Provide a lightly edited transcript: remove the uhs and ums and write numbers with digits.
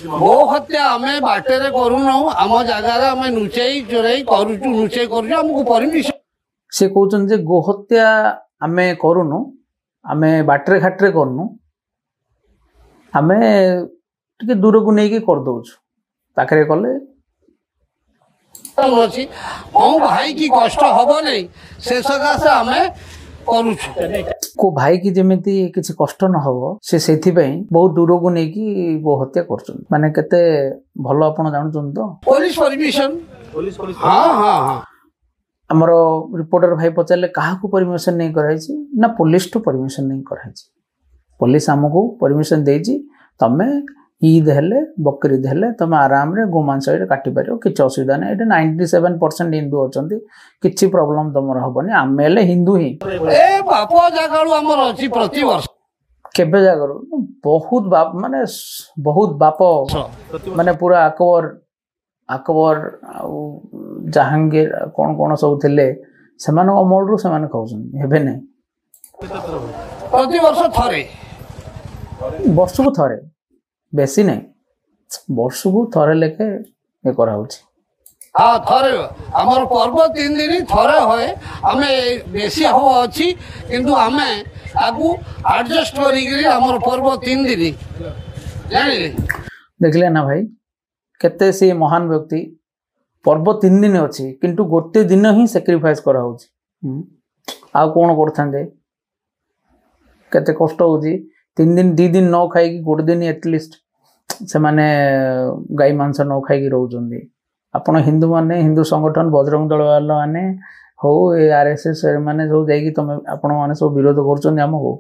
गो हत्या आम बाटर करूना आम जगार आम नुचई चोरई करुचु नुचई करुचु आमको परमिशन से कहउछन जे गो हत्या आमे करूनु आमे बाटरे घाटरे करनु आमे टिके दूर को नहीं कर दउछु पाखरे कले अच्छी कौन भाई की कष्ट हम नहीं से सकाशे आम करुचु को भाई की जेमिति किसी कष्ट न हो से सेथि पई बहुत दूर को नहीं कि गो हत्या करछन माने केते भलो आपण जानछन तो पुलिस परमिशन हाँ हाँ हाँ हमरो रिपोर्टर भाई पचारे कहा परमिशन नहीं कराई ना पुलिस टू परमिशन नहीं कराई पुलिस आमको परमिशन देजी तमे ईद हेले बकरीद हेले तमे आराम रे गोमांस काटी पार किसी असुविधा नहीं ये 97% हिंदू अच्छा किसी प्रोब्लेम तुम हेनी आम हेले हिंदू ही ए बाप जगाड़ू आमर अच्छी प्रति वर्ष केबे जागर बहुत बाप माने बहुत बाप माने पूरा अकबर अकबर जहांगीर कौन कौन सब थे से अमल रू से खाऊे नहीं प्रति वर्ष थरे वर्ष को थरे बेसी नहीं वर्ष को थरे लेखे ये करा हाँ थरे आमर पर्व 3 दिन थरे होए आमे बेसी हो अच्छी किंतु आमे आगु एडजस्ट करी आमर पर्व 3 दिन जानिले देखले ना भाई केते से महान व्यक्ति पर्व 3 दिन अच्छी किंतु गोटे दिन ही सैक्रिफाइस करा आ कौन करते केते कष्ट होची 3 दिन 2 दिन न खाई गोटे दिन एटलिस्ट से माने गाई मांस न खाई रोचंदी आपण हिंदू माने हिंदू संगठन बजरंग दल वाला माने हो आरएसएस माने सब जाई कि तुम आपण माने सब विरोध करछन हमको